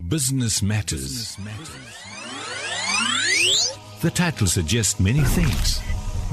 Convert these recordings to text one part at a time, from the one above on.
Business Matters. The title suggests many things.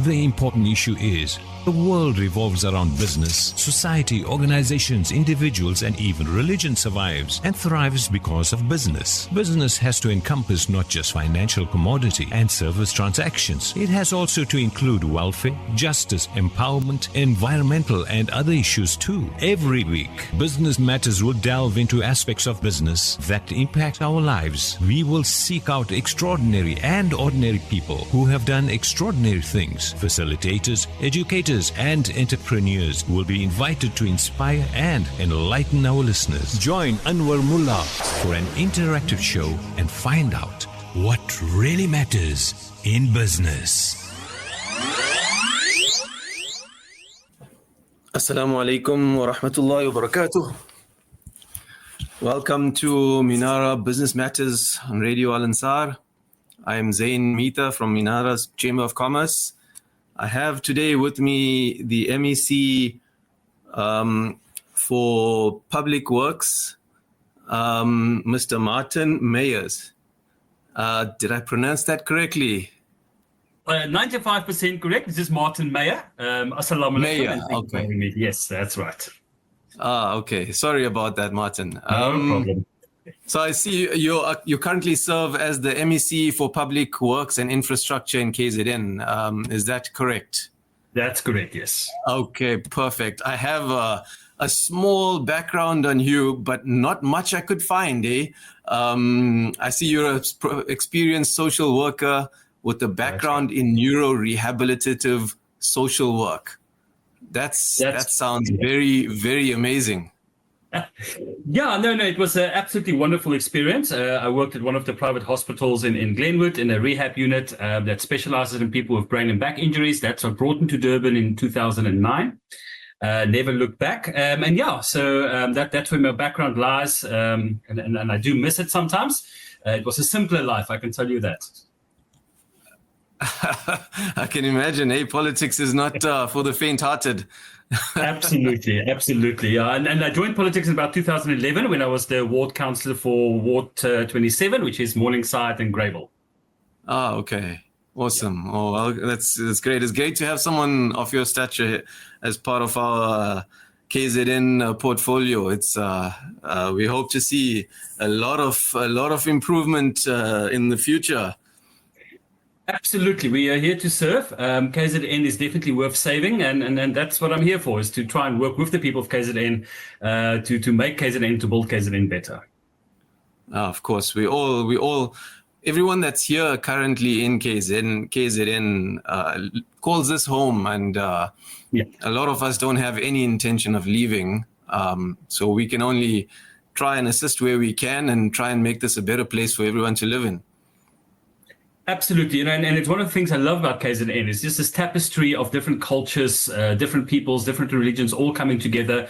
The important issue is the world revolves around business, society, organizations, individuals, and even religion survives and thrives because of business. Business has to encompass not just financial commodity and service transactions. It has also to include welfare, justice, empowerment, environmental, and other issues too. Every week, Business Matters will delve into aspects of business that impact our lives. We will seek out extraordinary and ordinary people who have done extraordinary things. Facilitators, educators, and entrepreneurs will be invited to inspire and enlighten our listeners. Join Anwar Mullah for an interactive show and find out what really matters in business. Assalamu alaikum wa rahmatullahi wa barakatuh. Welcome to Minara Business Matters on Radio Al Ansar. I am Zain Mitha from Minara's Chamber of Commerce. I have today with me the MEC for Public Works, Mr. Martin Meyer. Did I pronounce that correctly? 95% correct. This is Martin Meyer. Assalamu alaikum. Meyer, okay. Yes, that's right. Okay. Sorry about that, Martin. No problem. So I see you currently serve as the MEC for Public Works and Infrastructure in KZN. Is that correct? That's correct, yes. Okay, perfect. I have a small background on you, but not much I could find, eh? I see you're an experienced social worker with a background in neuro-rehabilitative social work. That sounds very, very amazing. It was an absolutely wonderful experience. I worked at one of the private hospitals in Glenwood in a rehab unit that specializes in people with brain and back injuries. That's what brought me to Durban in 2009. Never looked back. That's where my background lies. And I do miss it sometimes. It was a simpler life, I can tell you that. I can imagine, politics is not for the faint-hearted. Absolutely. Yeah. And I joined politics in about 2011 when I was the ward councillor for Ward 27, which is Morningside and Greyville. Okay. Awesome. Yeah. Oh, well, that's great. It's great to have someone of your stature as part of our KZN portfolio. It's we hope to see a lot of improvement in the future. Absolutely. We are here to serve. KZN is definitely worth saving. And that's what I'm here for, is to try and work with the people of KZN to make KZN, to build KZN better. Of course, we all, everyone that's here currently in KZN calls this home. And a lot of us don't have any intention of leaving. So we can only try and assist where we can and try and make this a better place for everyone to live in. Absolutely. And it's one of the things I love about KZN is just this tapestry of different cultures, different peoples, different religions all coming together.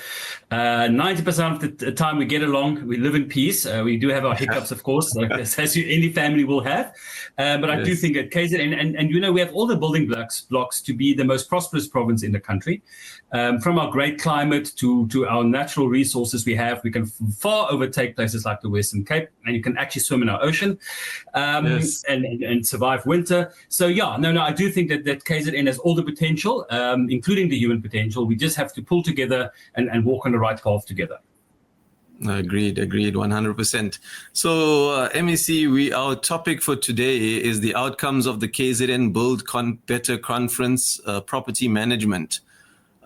90% of the time we get along, we live in peace. We do have our hiccups, of course, as any family will have. But I do think at KZN, and we have all the building blocks to be the most prosperous province in the country. From our great climate to our natural resources we have, we can far overtake places like the Western Cape, and you can actually swim in our ocean and survive winter. So I do think that KZN has all the potential, including the human potential. We just have to pull together and walk on the right path together. Agreed, 100%. So, MEC, our topic for today is the outcomes of the KZN Build Better Conference, property management.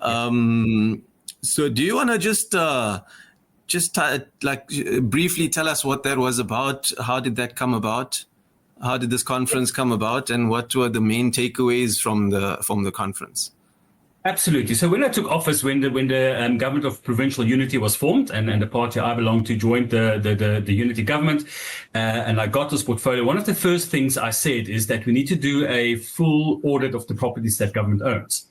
So do you want to just briefly tell us what that was about? How did that come about? How did this conference come about, and what were the main takeaways from the conference? Absolutely. So when I took office, when the government of provincial unity was formed, and the party I belong to joined the unity government, and I got this portfolio, one of the first things I said is that we need to do a full audit of the properties that government owns.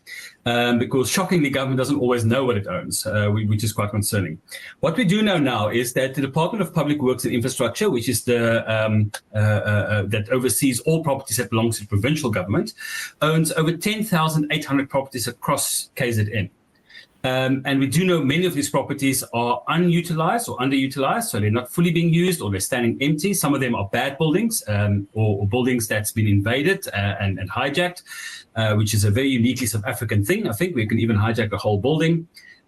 Because shockingly, government doesn't always know what it owns, which is quite concerning. What we do know now is that the Department of Public Works and Infrastructure, which is that oversees all properties that belong to the provincial government, owns over 10,800 properties across KZN. And we do know many of these properties are unutilized or underutilized, so they're not fully being used or they're standing empty. Some of them are bad buildings or buildings that's been invaded and hijacked, which is a very uniquely South African thing. I think we can even hijack a whole building.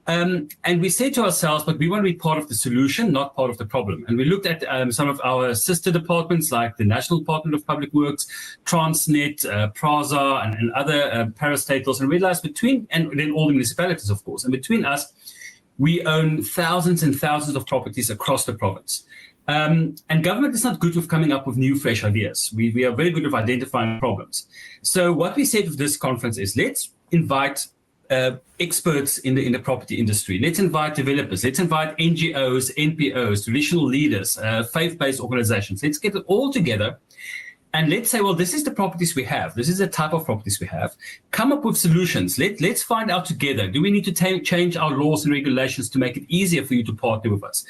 And we said to ourselves, but we want to be part of the solution, not part of the problem. And we looked at some of our sister departments like the National Department of Public Works, Transnet, Praza, and other parastatals, and realized and then all the municipalities, of course, and between us, we own thousands and thousands of properties across the province. And government is not good with coming up with new, fresh ideas. We are very good at identifying problems. So what we said with this conference is let's invite experts in the property industry. Let's invite developers. Let's invite NGOs, NPOs, traditional leaders, faith-based organizations. Let's get it all together and let's say, well, this is the properties we have. This is the type of properties we have. Come up with solutions. Let's find out together. Do we need to change our laws and regulations to make it easier for you to partner with us?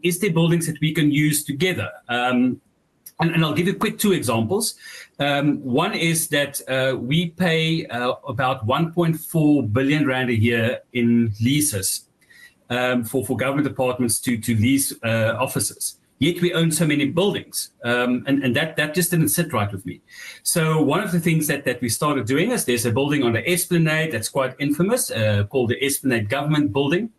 Is there buildings that we can use together? And I'll give you quick two examples. One is that we pay about 1.4 billion rand a year in leases for government departments to lease offices. Yet we own so many buildings, and that just didn't sit right with me. So one of the things that we started doing is there's a building on the Esplanade that's quite infamous called the Esplanade Government Building.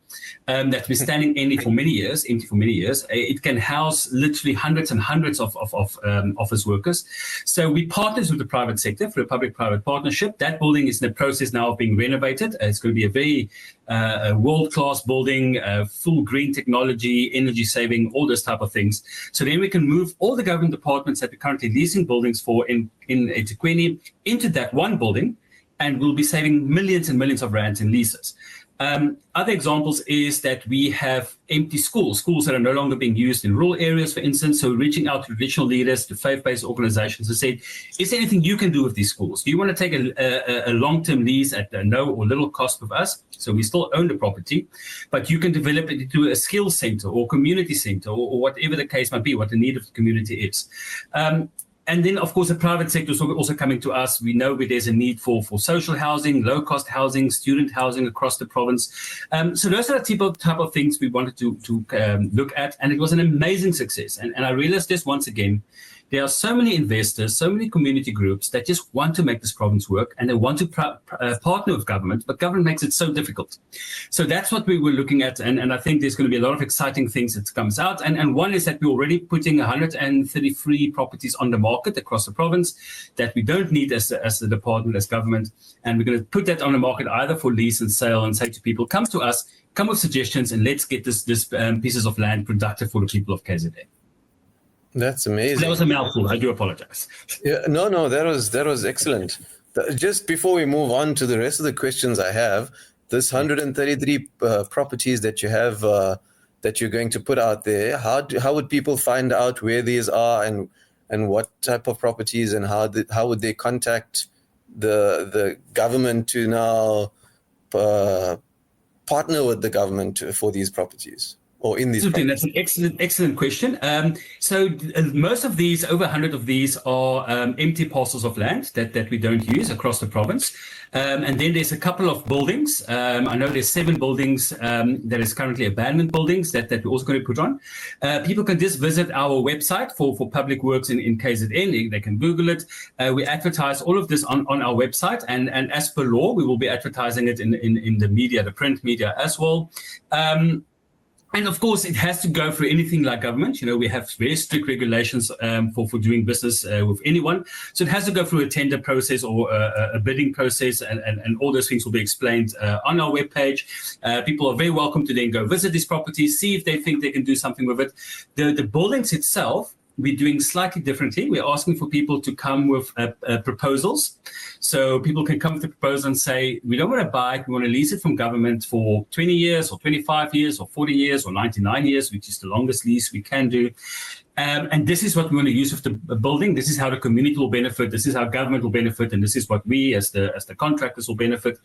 That's been standing empty for many years. It can house literally hundreds and hundreds of office workers. So we partnered with the private sector for a public-private partnership. That building is in the process now of being renovated. It's going to be a very world-class building, full green technology, energy saving, all those type of things. So then we can move all the government departments that we're currently leasing buildings for in eThekwini into that one building, and we'll be saving millions and millions of rands in leases. Other examples is that we have empty schools that are no longer being used in rural areas, for instance. So reaching out to traditional leaders, to faith-based organizations and said, is there anything you can do with these schools? Do you want to take a long-term lease at no or little cost with us? So we still own the property, but you can develop it into a skills center or community center or whatever the case might be, what the need of the community is. And then, of course, the private sector is also coming to us. We know there's a need for social housing, low-cost housing, student housing across the province. So those are the type of things we wanted to look at, and it was an amazing success. And I realized this once again. There are so many investors, so many community groups that just want to make this province work, and they want to partner with government, but government makes it so difficult. So that's what we were looking at, and I think there's going to be a lot of exciting things that comes out. And one is that we're already putting 133 properties on the market across the province that we don't need as the department, as government, and we're going to put that on the market either for lease and sale and say to people, come to us, come with suggestions, and let's get this pieces of land productive for the people of KZN. That's amazing. That was a mouthful. I do apologize. Yeah, no, that was excellent. Just before we move on to the rest of the questions I have, this 133 properties that you have that you're going to put out there, how would people find out where these are and what type of properties, and how would they contact the government to now partner with the government for these properties? Or in these properties? That's an excellent question. So most of these, over 100 of these, are empty parcels of land that we don't use across the province. And then there's a couple of buildings. I know there's 7 buildings that is currently abandoned buildings that we're also going to put on. People can just visit our website for public works in KZN. They can Google it. We advertise all of this on our website. And as per law, we will be advertising it in the media, the print media as well. And of course, it has to go through anything like government. You know, we have very strict regulations for doing business with anyone. So it has to go through a tender process or a bidding process, and all those things will be explained on our webpage. People are very welcome to then go visit these properties, see if they think they can do something with it. The buildings itself, we're doing slightly differently. We're asking for people to come with proposals. So people can come with a proposal and say, we don't want to buy it, we want to lease it from government for 20 years or 25 years or 40 years or 99 years, which is the longest lease we can do. And this is what we want to use with the building. This is how the community will benefit. This is how government will benefit. And this is what we as the contractors will benefit.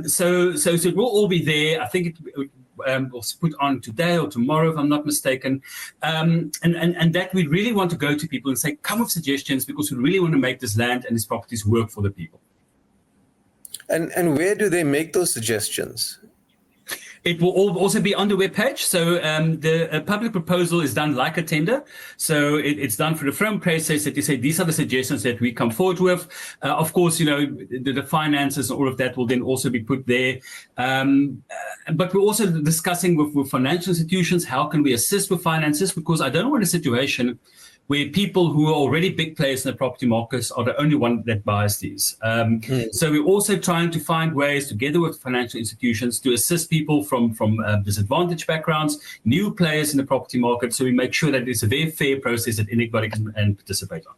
So it will all be there. I think it was put on today or tomorrow, if I'm not mistaken. And that we really want to go to people and say, come with suggestions, because we really want to make this land and these properties work for the people. And where do they make those suggestions? It will also be on the webpage. So the public proposal is done like a tender. So it's done for the firm process that you say, these are the suggestions that we come forward with. Of course, the finances and all of that will then also be put there. But we're also discussing with financial institutions, how can we assist with finances? Because I don't want a situation where people who are already big players in the property markets are the only one that buys these. So we're also trying to find ways, together with financial institutions, to assist people from disadvantaged backgrounds, new players in the property market, so we make sure that it's a very fair process that anybody can participate on.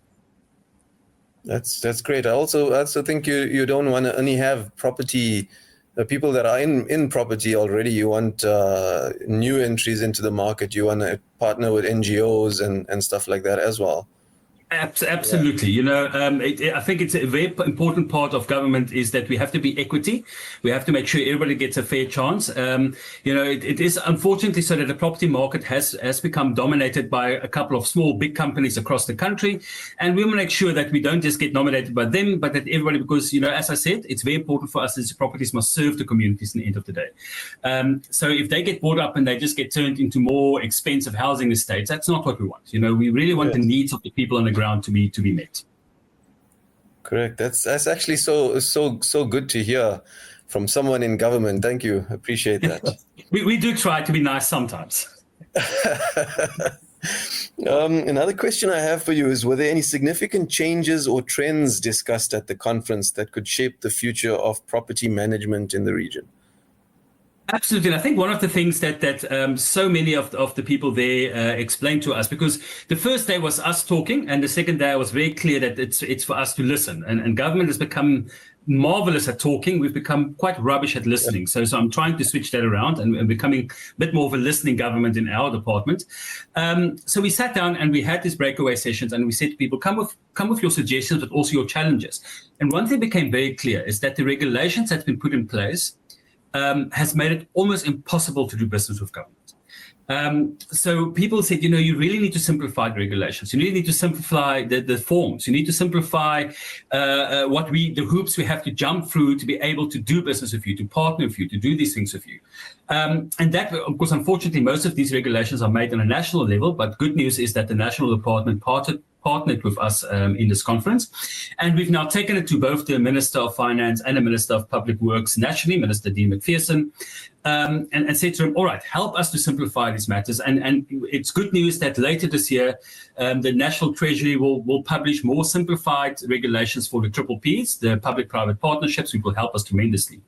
That's great. I also think you don't want to only have property. The people that are in property already, you want new entries into the market. You want to partner with NGOs and stuff like that as well. Absolutely. I think it's a very important part of government is that we have to be equity. We have to make sure everybody gets a fair chance. It is unfortunately so that the property market has become dominated by a couple of small, big companies across the country. And we want to make sure that we don't just get nominated by them, but that everybody, because, as I said, it's very important for us that properties must serve the communities in the end of the day. So if they get bought up and they just get turned into more expensive housing estates, that's not what we want. We really want the needs of the people on the ground to be met. Correct. That's actually so good to hear from someone in government. Thank you. Appreciate that. we do try to be nice sometimes. Another question I have for you is, were there any significant changes or trends discussed at the conference that could shape the future of property management in the region? Absolutely. And I think one of the things that so many of the people there explained to us, because the first day was us talking, and the second day I was very clear that it's for us to listen. And government has become marvelous at talking. We've become quite rubbish at listening. So I'm trying to switch that around and becoming a bit more of a listening government in our department. So we sat down and we had these breakaway sessions, and we said to people, come with your suggestions, but also your challenges. And one thing became very clear is that the regulations that's been put in place has made it almost impossible to do business with government. So people said, you really need to simplify the regulations. You really need to simplify the forms. You need to simplify the hoops we have to jump through to be able to do business with you, to partner with you, to do these things with you. And that, of course, unfortunately, most of these regulations are made on a national level. But good news is that the national department partnered with us in this conference. And we've now taken it to both the Minister of Finance and the Minister of Public Works nationally, Minister Dean McPherson, and said to him, all right, help us to simplify these matters. And it's good news that later this year, the National Treasury will publish more simplified regulations for the triple Ps, the public-private partnerships, which will help us tremendously.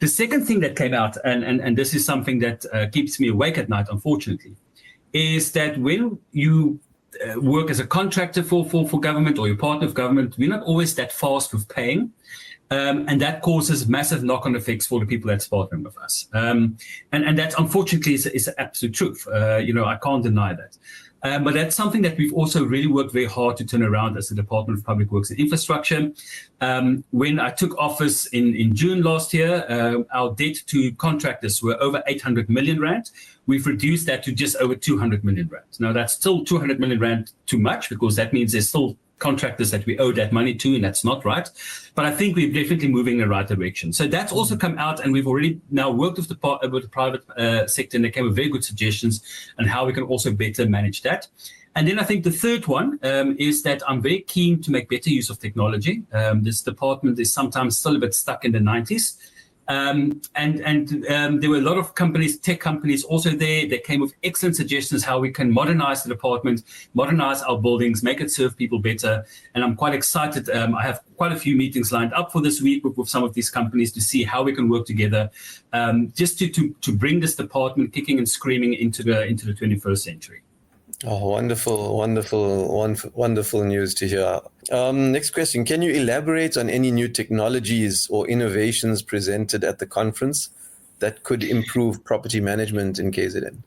The second thing that came out, and this is something that keeps me awake at night, unfortunately, is that when you work as a contractor for government, or you're part of government, we're not always that fast with paying. And that causes massive knock-on effects for the people that's partnering with us. And that, unfortunately, is the absolute truth. I can't deny that. But that's something that we've also really worked very hard to turn around as the Department of Public Works and Infrastructure. When I took office in June last year, our debt to contractors were over 800 million rand. We've reduced that to just over 200 million rand. Now, that's still 200 million rand too much, because that means there's still contractors that we owe that money to, and that's not right. But I think we're definitely moving in the right direction. So that's also come out, and we've already now worked with the private sector, and they came with very good suggestions on how we can also better manage that. And then I think the third one is that I'm very keen to make better use of technology. This department is sometimes still a bit stuck in the 90s. And there were a lot of companies, tech companies also there. They came with excellent suggestions how we can modernize the department, modernize our buildings, make it serve people better. And I'm quite excited. I have quite a few meetings lined up for this week with some of these companies to see how we can work together, just to bring this department kicking and screaming into the 21st century. Oh, wonderful news to hear. Next question. Can you elaborate on any new technologies or innovations presented at the conference that could improve property management in KZN?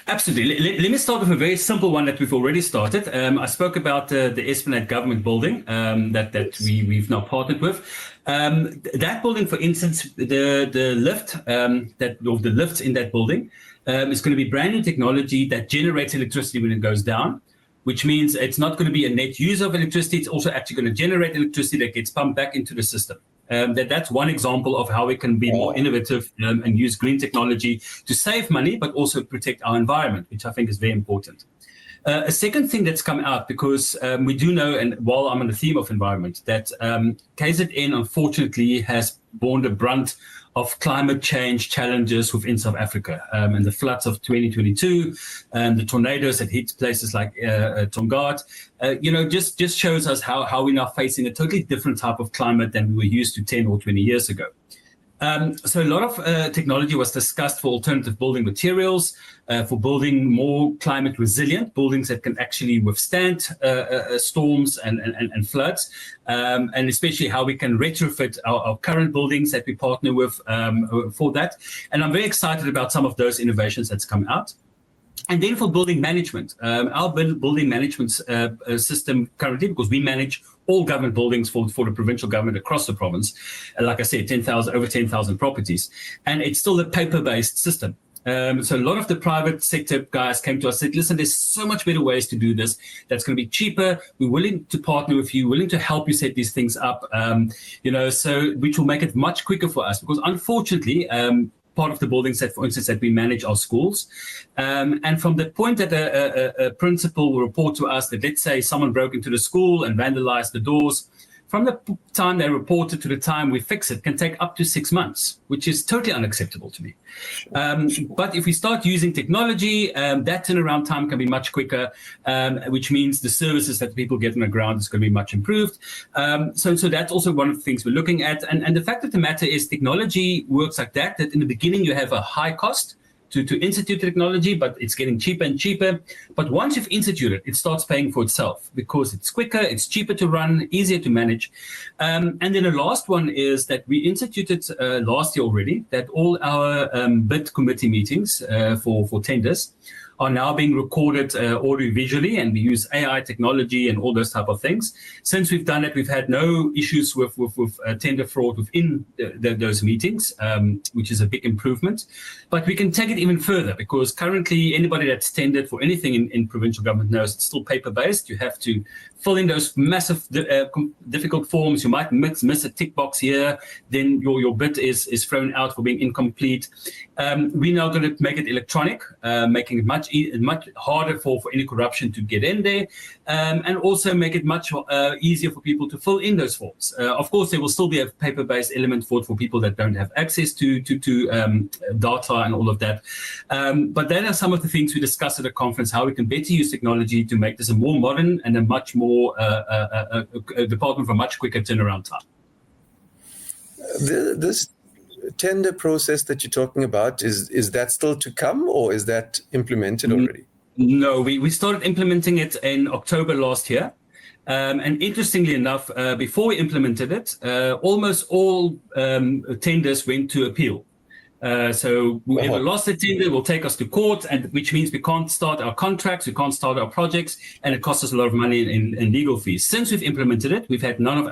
Absolutely. Let me start with a very simple one that we've already started. I spoke about the Esplanade government building that we've now partnered with. That building, for instance, the lift the lifts in that building is going to be brand new technology that generates electricity when it goes down, which means it's not going to be a net user of electricity. It's also actually going to generate electricity that gets pumped back into the system. That's one example of how we can be more innovative and use green technology to save money, but also protect our environment, which I think is very important. A second thing that's come out, because we do know, and while I'm on the theme of environment, that KZN unfortunately has borne the brunt of climate change challenges within South Africa, and the floods of 2022, and the tornadoes that hit places like Tongaat, just shows us how we're now facing a totally different type of climate than we were used to 10 or 20 years ago. So a lot of technology was discussed for alternative building materials, for building more climate resilient buildings that can actually withstand storms and floods, and especially how we can retrofit our current buildings that we partner with for that. And I'm very excited about some of those innovations that's come out. And then for building management, our building management system currently, because we manage all government buildings for the provincial government across the province, like I said, over 10,000 properties, and it's still a paper-based system. So a lot of the private sector guys came to us and said, listen, there's so much better ways to do this. That's going to be cheaper. We're willing to partner with you, willing to help you set these things up, so which will make it much quicker for us, because unfortunately, part of the buildings that, for instance, that we manage are schools. And from the point that a principal will report to us that, let's say, someone broke into the school and vandalized the doors, from the time they report it to the time we fix it can take up to 6 months, which is totally unacceptable to me. But if we start using technology, that turnaround time can be much quicker, which means the services that people get on the ground is going to be much improved. So that's also one of the things we're looking at. And the fact of the matter is technology works like that in the beginning you have a high cost to institute technology, but it's getting cheaper and cheaper. But once you've instituted it, it starts paying for itself because it's quicker, it's cheaper to run, easier to manage. And then the last one is that we instituted last year already that all our bid committee meetings for tenders are now being recorded audio visually, and we use AI technology and all those type of things. Since we've done it, we've had no issues with tender fraud within those meetings, which is a big improvement. But we can take it even further, because currently anybody that's tendered for anything in provincial government knows it's still paper-based. You have to fill in those massive difficult forms. You might miss a tick box here, then your bid is thrown out for being incomplete. We're now going to make it electronic, making it much harder for any corruption to get in there, and also make it much easier for people to fill in those forms. Of course, there will still be a paper-based element for people that don't have access to data and all of that. But that are some of the things we discussed at the conference, how we can better use technology to make this a more modern and a much more a department for a much quicker turnaround time. This tender process that you're talking about, is that still to come, or is that implemented already? No, we started implementing it in October last year. And interestingly enough, before we implemented it, almost all tenders went to appeal. So whoever lost the tender will take us to court, and which means we can't start our contracts, we can't start our projects, and it costs us a lot of money in legal fees. Since we've implemented it, we've had none of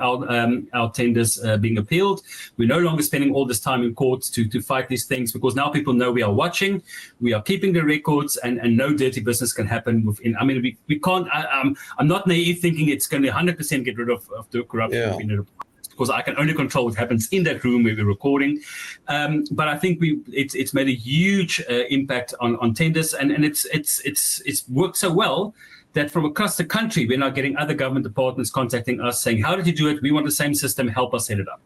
our tenders being appealed. We're no longer spending all this time in courts to fight these things, because now people know we are watching, we are keeping the records, and no dirty business can happen within. I mean, we can't. I'm not naive thinking it's going to 100% get rid of the corruption within the department, because I can only control what happens in that room where we're recording. But I think it's made a huge impact on tenders, and it's worked so well that from across the country, we're now getting other government departments contacting us saying, how did you do it? We want the same system, help us set it up.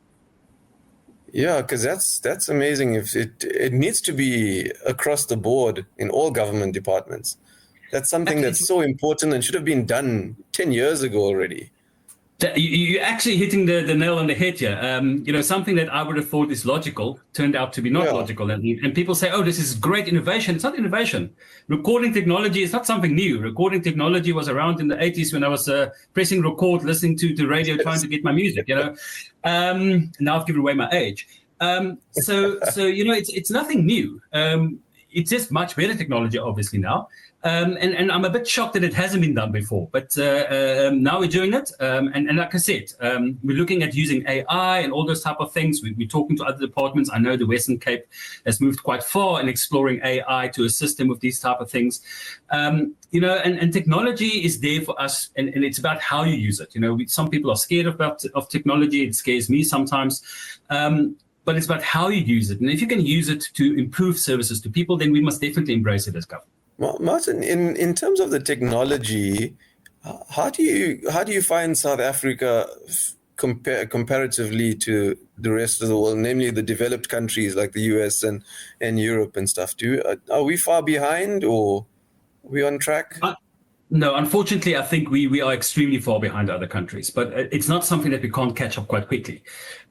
Yeah, because that's amazing. If it needs to be across the board in all government departments. That's something that's so important and should have been done 10 years ago already. You're actually hitting the nail on the head here. Something that I would have thought is logical turned out to be not logical. And people say, oh, this is great innovation. It's not innovation. Recording technology is not something new. Recording technology was around in the 80s when I was pressing record, listening to the radio, trying to get my music, Now I've given away my age. So it's nothing new. it's just much better technology, obviously, now. And I'm a bit shocked that it hasn't been done before. But now we're doing it. And like I said, we're looking at using AI and all those type of things. We're talking to other departments. I know the Western Cape has moved quite far in exploring AI to assist them with these type of things. And technology is there for us, and it's about how you use it. Some people are scared of technology. It scares me sometimes. But it's about how you use it. And if you can use it to improve services to people, then we must definitely embrace it as government. Well, Martin, in terms of the technology, how do you find South Africa comparatively to the rest of the world, namely the developed countries like the US and Europe and stuff? Are we far behind, or are we on track? No, unfortunately, I think we are extremely far behind other countries, but it's not something that we can't catch up quite quickly.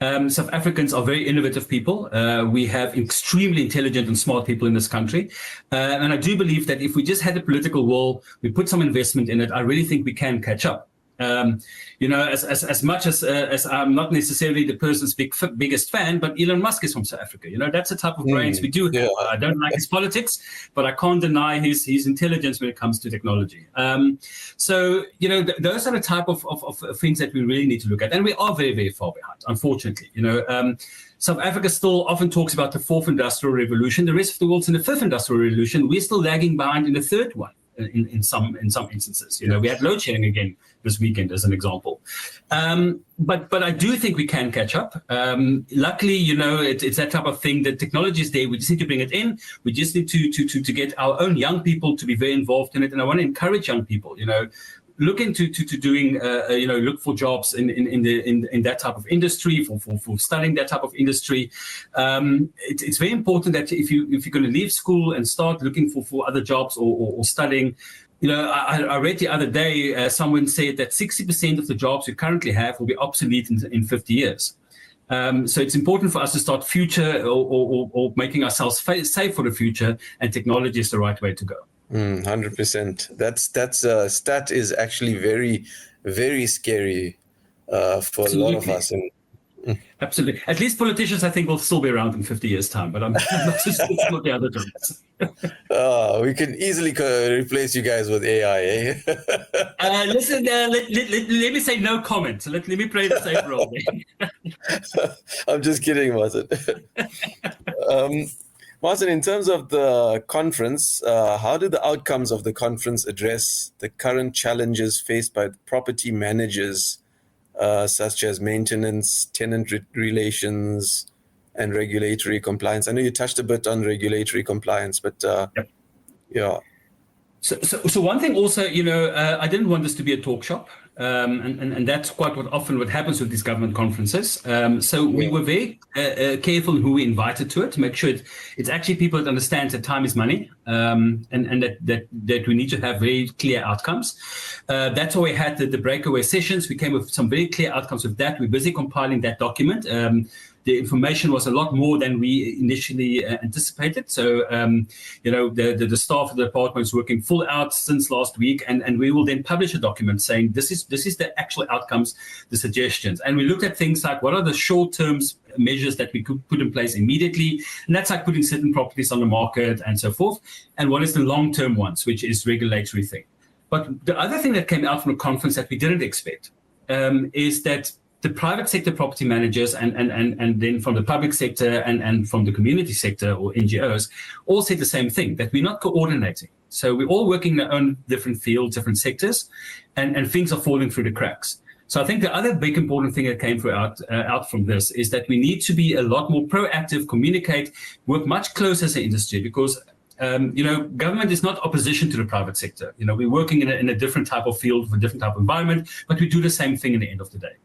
South Africans are very innovative people. We have extremely intelligent and smart people in this country. And I do believe that if we just had a political will, we put some investment in it, I really think we can catch up. As much as I'm not necessarily the person's biggest fan, but Elon Musk is from South Africa. That's the type of brains we do have. Yeah. I don't like his politics, but I can't deny his intelligence when it comes to technology. Those are the type of things that we really need to look at. And we are very, very far behind, unfortunately. South Africa still often talks about the fourth industrial revolution. The rest of the world's in the fifth industrial revolution. We're still lagging behind in the third one. In some instances, we had load shedding again this weekend as an example, but I do think we can catch up. Luckily, it's that type of thing. That technology is there. We just need to bring it in. We just need to get our own young people to be very involved in it. And I want to encourage young people. Look into doing look for jobs in that type of industry, for studying that type of industry. It's very important that if you're going to leave school and start looking for other jobs or studying, I read the other day someone said that 60% of the jobs we currently have will be obsolete in 50 years. So it's important for us to start future or making ourselves safe for the future, and technology is the right way to go. 100%. That's stat is actually very, very scary for Absolutely. A lot of us. Absolutely. At least politicians, I think, will still be around in 50 years' time, but I'm not too sure about the other jobs. We can easily replace you guys with AI, eh? Listen, let me say no comment. Let me play the safe role. I'm just kidding, Martin. Martin, in terms of the conference, how do the outcomes of the conference address the current challenges faced by property managers, such as maintenance, tenant relations, and regulatory compliance? I know you touched a bit on regulatory compliance, but Yep. Yeah. So one thing also, I didn't want this to be a talk shop. And that's quite what happens with these government conferences. We were very careful in who we invited to it, to make sure it's actually people that understand that time is money, and that we need to have very clear outcomes. That's why we had the breakaway sessions. We came with some very clear outcomes of that. We're busy compiling that document. The information was a lot more than we initially anticipated. So, the staff of the department is working full out since last week, and we will then publish a document saying this is the actual outcomes, the suggestions. And we looked at things like what are the short-term measures that we could put in place immediately, and that's like putting certain properties on the market and so forth. And what is the long-term ones, which is regulatory thing. But the other thing that came out from the conference that we didn't expect is that the private sector property managers and then from the public sector and from the community sector or NGOs all said the same thing, that we're not coordinating. So we're all working in our own different fields, different sectors, and things are falling through the cracks. So I think the other big important thing that came out from this is that we need to be a lot more proactive, communicate, work much closer as an industry, because government is not opposition to the private sector. We're working in a different type of field, for a different type of environment, but we do the same thing in the end of the day.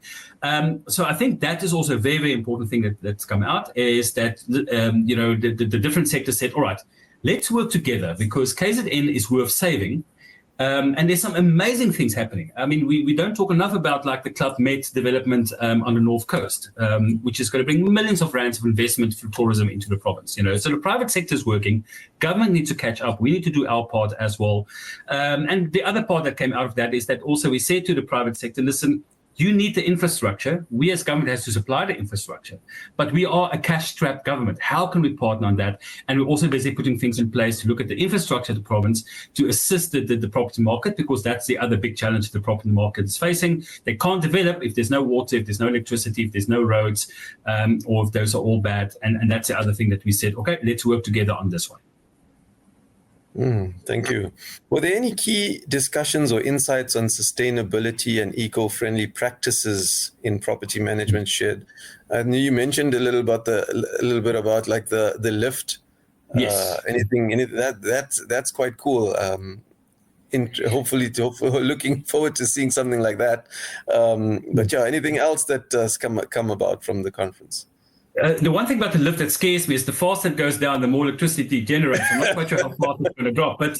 So I think that is also a very, very important thing that's come out, is that, the different sectors said, all right, let's work together, because KZN is worth saving. And there's some amazing things happening. I mean, we don't talk enough about like the Club Med development on the North Coast, which is going to bring millions of rands of investment for tourism into the province. So the private sector is working. Government needs to catch up. We need to do our part as well. And the other part that came out of that is that also we said to the private sector, listen, You need the infrastructure. We as government has to supply the infrastructure, but we are a cash-strapped government. How can we partner on that? And we're also busy putting things in place to look at the infrastructure of the province to assist the property market, because that's the other big challenge the property market is facing. They can't develop if there's no water, if there's no electricity, if there's no roads, or if those are all bad. And that's the other thing that we said, okay, let's work together on this one. Thank you. Were there any key discussions or insights on sustainability and eco-friendly practices in property management shared? And you mentioned a little bit about like the lift. Yes. That's quite cool. Hopefully, looking forward to seeing something like that. But yeah, anything else that has come about from the conference? The one thing about the lift that scares me is the faster it goes down, the more electricity it generates. I'm not quite sure how fast it's going to drop. But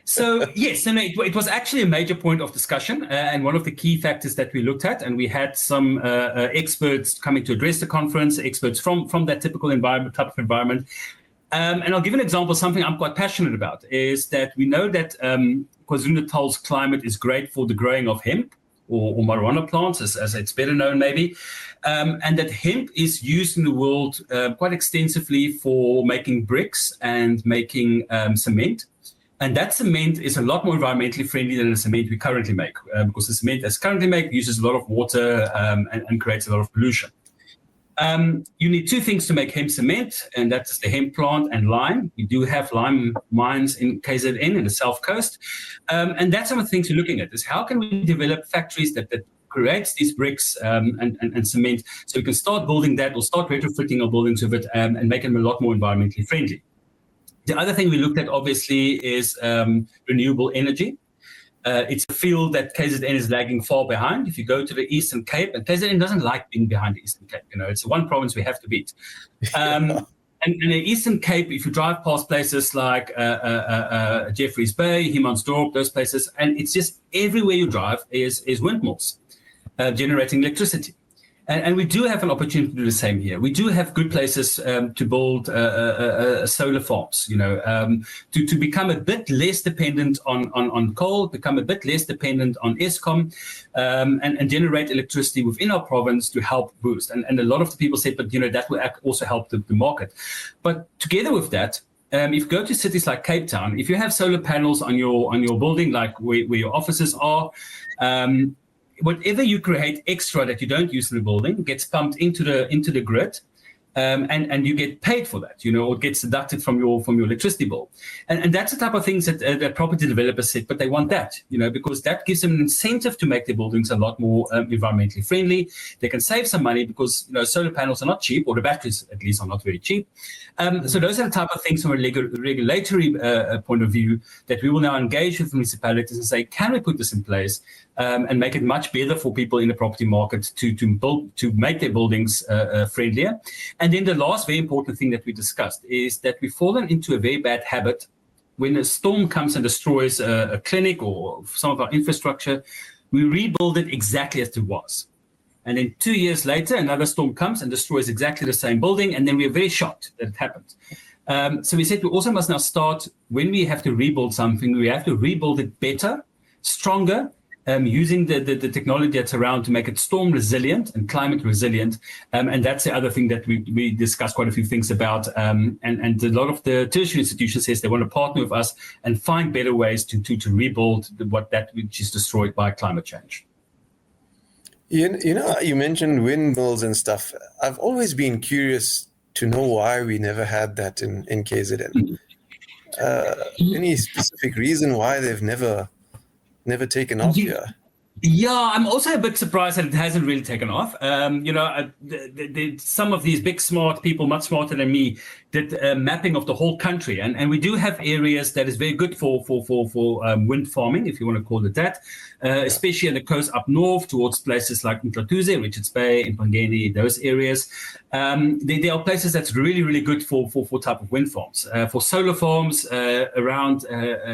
it was actually a major point of discussion and one of the key factors that we looked at. And we had some experts coming to address the conference, experts from that type of environment. And I'll give an example. Something I'm quite passionate about is that we know that KwaZulu-Natal's climate is great for the growing of hemp, or marijuana plants, as it's better known maybe, and that hemp is used in the world quite extensively for making bricks and making cement. And that cement is a lot more environmentally friendly than the cement we currently make, because the cement that's currently made uses a lot of water and creates a lot of pollution. You need two things to make hemp cement, and that's the hemp plant and lime. We do have lime mines in KZN in the South Coast. And that's some of the things we're looking at, is how can we develop factories that creates these bricks and cement, so we can start building that or start retrofitting our buildings with it and make them a lot more environmentally friendly. The other thing we looked at, obviously, is renewable energy. It's a field that KZN is lagging far behind. If you go to the Eastern Cape, and KZN doesn't like being behind the Eastern Cape, it's one province we have to beat. And in the Eastern Cape, if you drive past places like Jeffreys Bay, Humansdorp, those places, and it's just everywhere you drive is windmills generating electricity. And we do have an opportunity to do the same here. We do have good places to build solar farms, to become a bit less dependent on coal, become a bit less dependent on Eskom, and generate electricity within our province to help boost. And a lot of the people said, but that will also help the market. But together with that, if you go to cities like Cape Town, if you have solar panels on your building, like where your offices are, whatever you create extra that you don't use in the building gets pumped into the grid, and you get paid for that, or it gets deducted from your electricity bill. And that's the type of things that property developers said, but they want that, because that gives them an incentive to make their buildings a lot more environmentally friendly. They can save some money because, solar panels are not cheap, or the batteries at least are not very cheap. So those are the type of things from a regulatory point of view that we will now engage with municipalities and say, can we put this in place and make it much better for people in the property market to make their buildings friendlier. And then the last very important thing that we discussed is that we've fallen into a very bad habit. When a storm comes and destroys a clinic or some of our infrastructure, we rebuild it exactly as it was. And then 2 years later, another storm comes and destroys exactly the same building, and then we're very shocked that it happened. So we said we also must now start, when we have to rebuild something, we have to rebuild it better, stronger, using the technology that's around to make it storm resilient and climate resilient. And that's the other thing that we discussed quite a few things about. And a lot of the tertiary institutions says they want to partner with us and find better ways to rebuild which is destroyed by climate change. You mentioned windmills and stuff. I've always been curious to know why we never had that in KZN. Any specific reason why they've never taken off here? Yeah, I'm also a bit surprised that it hasn't really taken off. Some of these big smart people, much smarter than me, did mapping of the whole country, and we do have areas that is very good for wind farming, if you want to call it that, especially on the coast up north towards places like Mtlathuze, Richards Bay, Mpangeni, those areas. There are places that's really, really good for type of wind farms. For solar farms around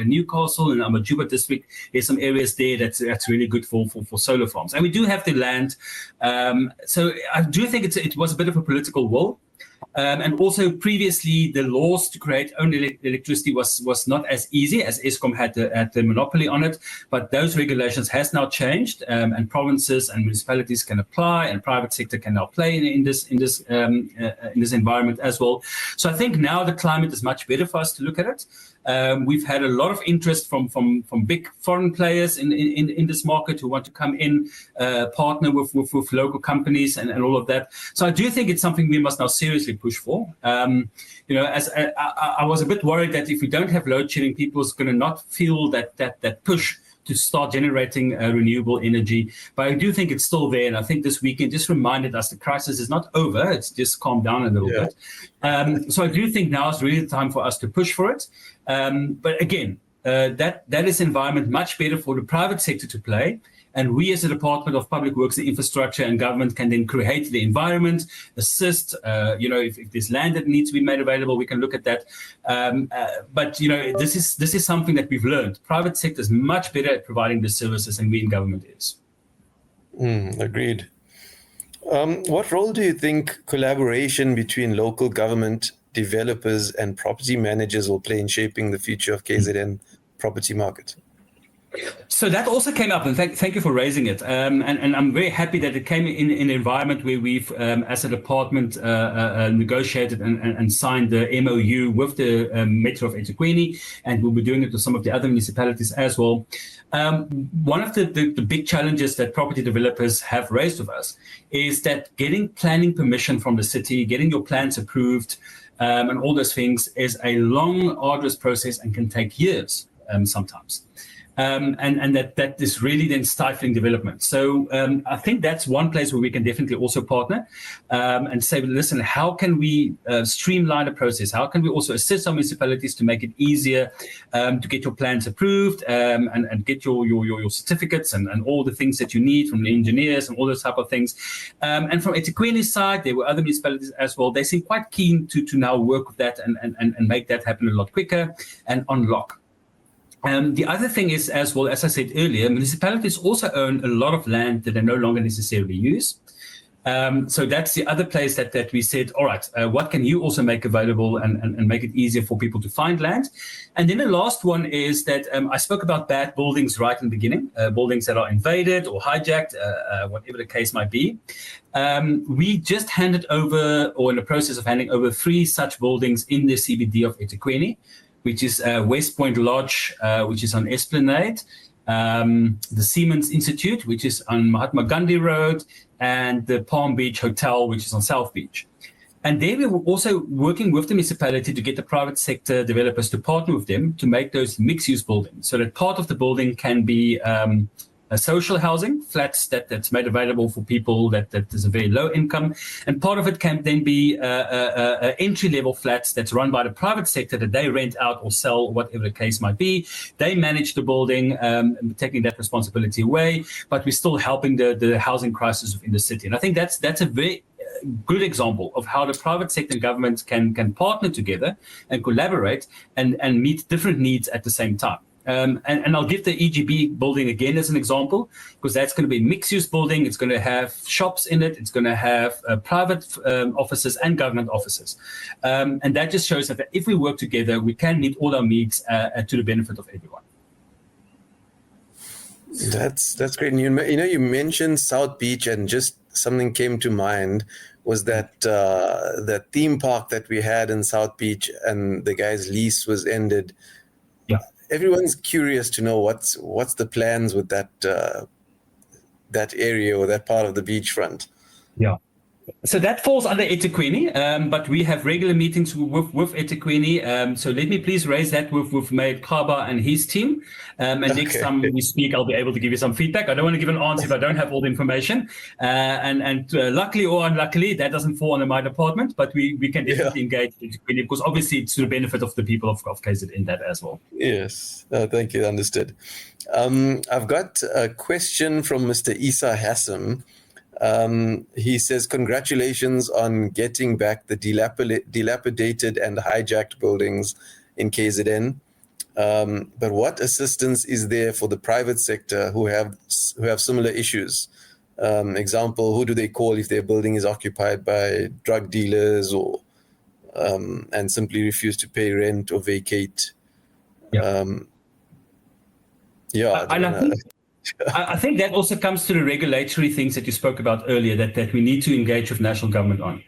Newcastle and Amajuba district, there's some areas there that's really good for solar farms. And we do have the land. So I do think it was a bit of a political will. And also previously, the laws to create own electricity was not as easy, as Eskom had the monopoly on it. But those regulations has now changed, and provinces and municipalities can apply, and private sector can now play in this environment as well. So I think now the climate is much better for us to look at it. We've had a lot of interest from big foreign players in this market who want to come in, partner with local companies and all of that. So I do think it's something we must now seriously push for. As I was a bit worried that if we don't have load shedding, people's going to not feel that push to start generating renewable energy. But I do think it's still there. And I think this weekend just reminded us the crisis is not over. It's just calmed down a little bit. So I do think now is really the time for us to push for it. But again, that is environment much better for the private sector to play. And we as a Department of Public Works and Infrastructure and Government can then create the environment, assist, if there's land that needs to be made available, we can look at that. But this is something that we've learned. Private sector is much better at providing the services than we in government is. Agreed. What role do you think collaboration between local government, developers and property managers will play in shaping the future of KZN property market? So that also came up, and thank you for raising it. And I'm very happy that it came in an environment where we've, as a department, negotiated and signed the MOU with the Metro of eThekwini, and we'll be doing it with some of the other municipalities as well. One of the big challenges that property developers have raised with us is that getting planning permission from the city, getting your plans approved, and all those things is a long, arduous process and can take years sometimes. And that is really then stifling development. So I think that's one place where we can definitely also partner and say, listen, how can we streamline the process? How can we also assist our municipalities to make it easier to get your plans approved and get your certificates and all the things that you need from the engineers and all those type of things. And from eThekwini's side, there were other municipalities as well. They seem quite keen to now work with that and make that happen a lot quicker and unlock. The other thing is, as well, as I said earlier, municipalities also own a lot of land that they no longer necessarily use. So that's the other place that we said, all right, what can you also make available and make it easier for people to find land? And then the last one is that I spoke about bad buildings right in the beginning, buildings that are invaded or hijacked, whatever the case might be. We just handed over, or in the process of handing over, 3 such buildings in the CBD of eThekwini, which is West Point Lodge, which is on Esplanade, the Siemens Institute, which is on Mahatma Gandhi Road, and the Palm Beach Hotel, which is on South Beach. And there we were also working with the municipality to get the private sector developers to partner with them to make those mixed-use buildings, so that part of the building can be social housing, flats that's made available for people that is a very low income. And part of it can then be entry-level flats that's run by the private sector that they rent out or sell, whatever the case might be. They manage the building, taking that responsibility away, but we're still helping the housing crisis within the city. And I think that's a very good example of how the private sector and government can partner together and collaborate and meet different needs at the same time. And I'll give the EGB building again as an example, because that's going to be a mixed-use building. It's going to have shops in it. It's going to have private offices and government offices. And that just shows that if we work together, we can meet all our needs to the benefit of everyone. That's great. And you mentioned South Beach, and just something came to mind was that that theme park that we had in South Beach, and the guy's lease was ended. Yeah. Everyone's curious to know what's the plans with that area or that part of the beachfront. Yeah. So that falls under eThekwini, but we have regular meetings with eThekwini. So let me please raise that with Meyer Kaba and his team. And next time we speak, I'll be able to give you some feedback. I don't want to give an answer if I don't have all the information. And luckily or unluckily, that doesn't fall under my department, but we can definitely engage eThekwini, because obviously it's to the benefit of the people of KZN in that as well. Yes, thank you. Understood. I've got a question from Mr. Isa Hassam. He says, congratulations on getting back the dilapidated and hijacked buildings in KZN. But what assistance is there for the private sector who have similar issues? Example, who do they call if their building is occupied by drug dealers or and simply refuse to pay rent or vacate. Yeah. Yeah, And I think that also comes to the regulatory things that you spoke about earlier that we need to engage with national government on.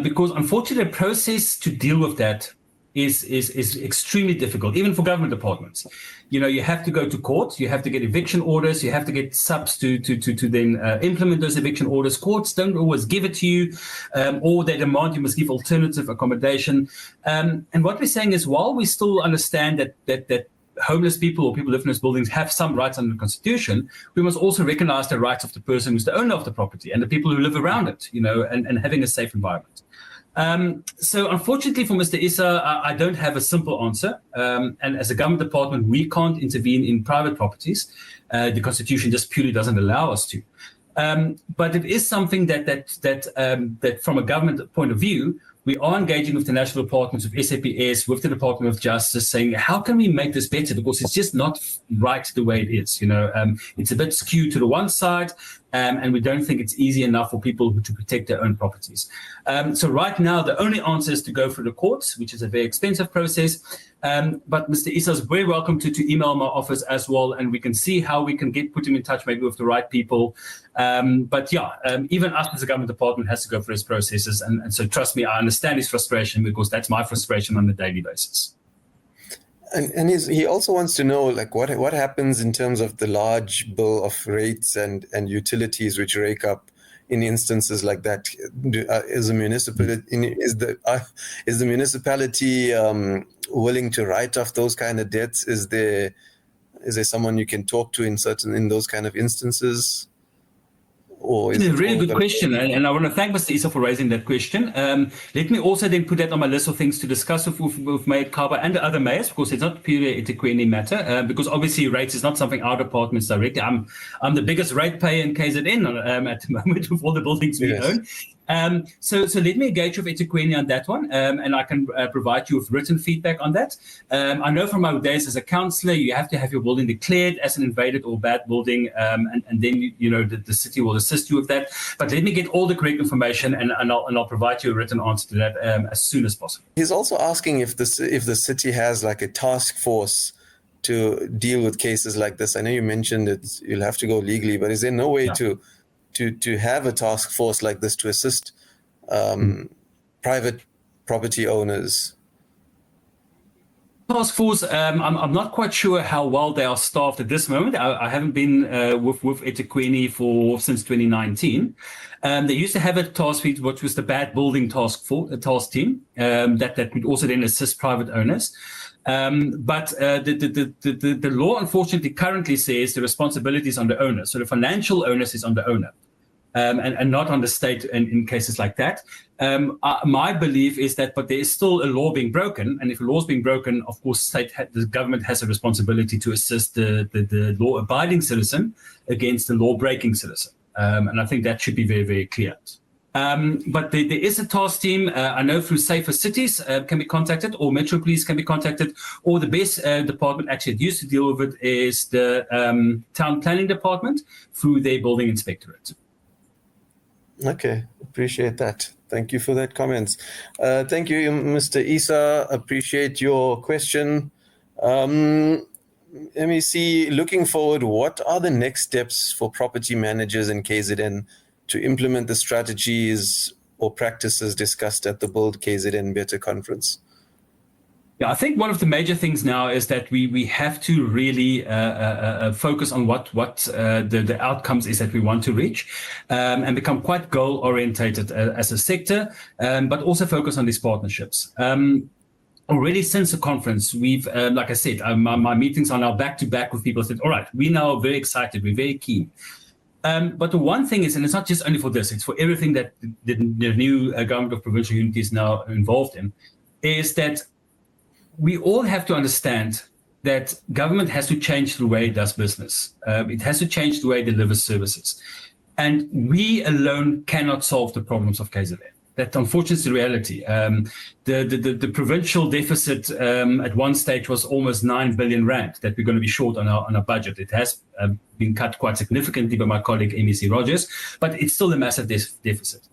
Because unfortunately, the process to deal with that is extremely difficult, even for government departments. You have to go to court, you have to get eviction orders, you have to get subs to then implement those eviction orders. Courts don't always give it to you, or they demand you must give alternative accommodation. And what we're saying is, while we still understand that homeless people or people who live in those buildings have some rights under the Constitution, we must also recognize the rights of the person who's the owner of the property and the people who live around it, and having a safe environment. So unfortunately for Mr. Issa, I don't have a simple answer. And as a government department, we can't intervene in private properties. The Constitution just purely doesn't allow us to. But it is something that from a government point of view, we are engaging with the national departments, with SAPS, with the Department of Justice, saying, how can we make this better? Because it's just not right the way it is. It's a bit skewed to the one side, and we don't think it's easy enough for people to protect their own properties. So right now, the only answer is to go through the courts, which is a very expensive process. But Mr. Issa is very welcome to email my office as well, and we can see how we can put him in touch maybe with the right people. But even us as a government department has to go through those processes. And so trust me, I understand his frustration, because that's my frustration on a daily basis. And he also wants to know, like, what happens in terms of the large bill of rates and utilities which rake up in instances like that. Is the municipality willing to write off those kind of debts? Is there someone you can talk to in those kind of instances? Or is it's a really good question, and I want to thank Mr. Issa for raising that question. Let me also then put that on my list of things to discuss with Mayor Kaba and the other mayors, because it's not purely a eThekwini matter, because obviously rates is not something our department's directly. I'm the biggest rate payer in KZN at the moment with all the buildings we own. So let me engage with eThekwini on that one, and I can provide you with written feedback on that. I know from my days as a councillor, you have to have your building declared as an invaded or bad building, and then the city will assist you with that. But let me get all the correct information, and I'll provide you a written answer to that as soon as possible. He's also asking if the city has like a task force to deal with cases like this. I know you mentioned it; you'll have to go legally, but is there no way to have a task force like this to assist private property owners? Task force, I'm not quite sure how well they are staffed at this moment. I haven't been with eThekwini since 2019. They used to have a task force, which was the bad building task team, that would also then assist private owners. But the law, unfortunately, currently says the responsibility is on the owner. So the financial onus is on the owner, and not on the state in cases like that. My belief is that, but there is still a law being broken. And if a law is being broken, of course, the government has a responsibility to assist the law-abiding citizen against the law-breaking citizen. And I think that should be very, very clear. But there is a task team. I know through Safer Cities can be contacted, or Metro Police can be contacted, or the best department actually that used to deal with it is the Town Planning Department through their Building Inspectorate. Okay, appreciate that. Thank you for that comments. Thank you, Mr. Issa. Appreciate your question. Let me see, looking forward, what are the next steps for property managers in KZN to implement the strategies or practices discussed at the Build KZN Better conference? Yeah, I think one of the major things now is that we have to really focus on what the outcomes is that we want to reach, and become quite goal orientated as a sector, but also focus on these partnerships. Already since the conference, we've, like I said, my meetings are now back to back with people who said, all right, we now are very excited, we're very keen. But the one thing is, and it's not just only for this, it's for everything that the new government of provincial unity is now involved in, is that we all have to understand that government has to change the way it does business. It has to change the way it delivers services. And we alone cannot solve the problems of KZN. That, unfortunately, is the reality. The provincial deficit at one stage was almost 9 billion rand that we're going to be short on our budget. It has been cut quite significantly by my colleague, MEC Rogers, but it's still a massive deficit.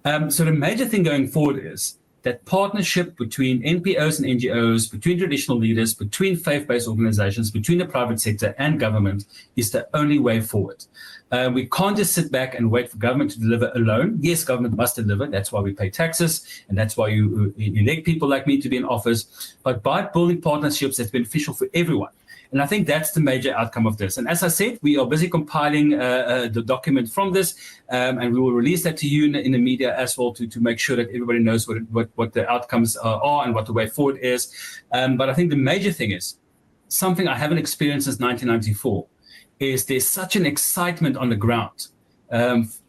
So the major thing going forward is that partnership between NPOs and NGOs, between traditional leaders, between faith-based organizations, between the private sector and government is the only way forward. We can't just sit back and wait for government to deliver alone. Yes, government must deliver. That's why we pay taxes, and that's why you elect people like me to be in office. But by building partnerships that's beneficial for everyone. And I think that's the major outcome of this. And as I said, we are busy compiling the document from this, and we will release that to you in the media as well to make sure that everybody knows what the outcomes are and what the way forward is. But I think the major thing is something I haven't experienced since 1994 is there's such an excitement on the ground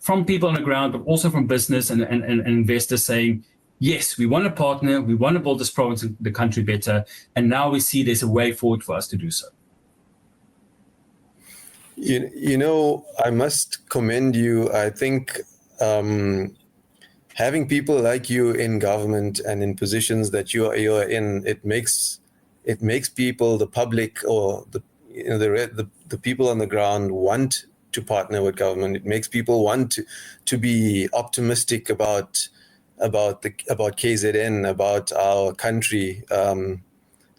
from people on the ground, but also from business and investors saying, yes, we want to partner, we want to build this province and the country better, and now we see there's a way forward for us to do so. You know, I must commend you. I think having people like you in government and in positions that you're in, it makes people, the public, or the people on the ground want to partner with government. It makes people want to be optimistic about KZN, about our country.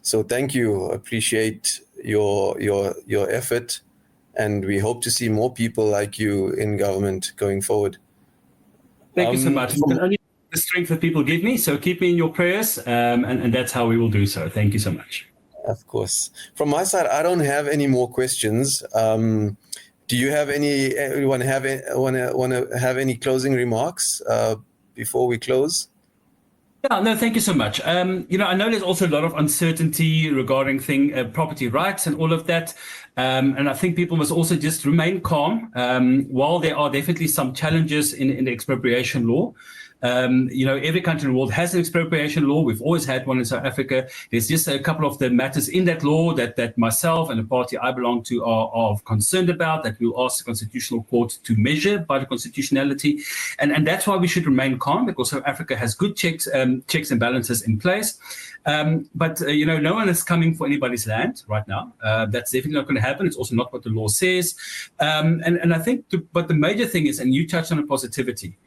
So thank you. Appreciate your effort, and we hope to see more people like you in government going forward. Thank you so much. You can only the strength that people give me, so keep me in your prayers, and that's how we will do so. Thank you so much. Of course. From my side, I don't have any more questions. Do you have any? Want to have any closing remarks before we close? Yeah, no, thank you so much. I know there's also a lot of uncertainty regarding property rights and all of that. And I think people must also just remain calm. While there are definitely some challenges in the expropriation law, every country in the world has an expropriation law. We've always had one in South Africa. There's just a couple of the matters in that law that myself and the party I belong to are concerned about, that we'll ask the Constitutional Court to measure by the constitutionality. And that's why we should remain calm, because South Africa has good checks and balances in place. But no one is coming for anybody's land right now. That's definitely not going to happen. It's also not what the law says. And I think, but the major thing is, and you touched on the positivity,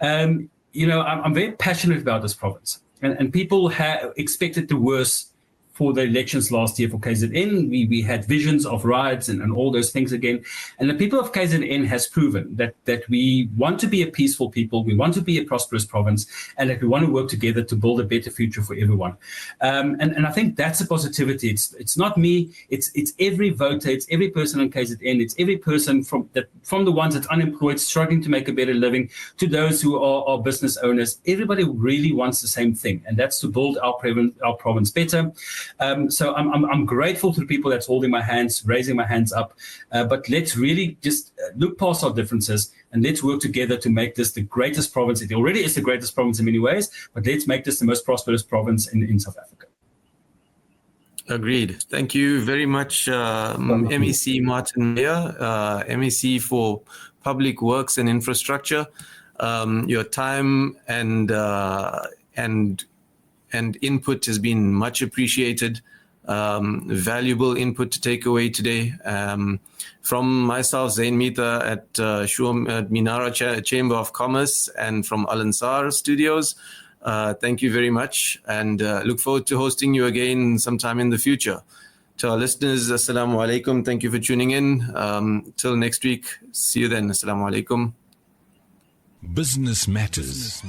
I'm very passionate about this province, and people expected the worst for the elections last year for KZN. We had visions of riots and all those things again. And the people of KZN has proven that we want to be a peaceful people, we want to be a prosperous province, and that we want to work together to build a better future for everyone. And I think that's a positivity. It's not me, it's every voter, it's every person in KZN, it's every person from the ones that's unemployed, struggling to make a better living, to those who are business owners. Everybody really wants the same thing, and that's to build our province better. So I'm grateful to the people that's holding my hands, raising my hands up. But let's really just look past our differences and let's work together to make this the greatest province. It already is the greatest province in many ways, but let's make this the most prosperous province in South Africa. Agreed. Thank you very much, MEC Martin Meyer, MEC for Public Works and Infrastructure. Your time and input has been much appreciated. Valuable input to take away today. From myself, Zain, Mitha at Minara Chamber of Commerce, and from Al Ansar Studios, thank you very much, and look forward to hosting you again sometime in the future. To our listeners, Assalamu alaikum. Thank you for tuning in. Till next week. See you then. Assalamu alaikum. Business Matters.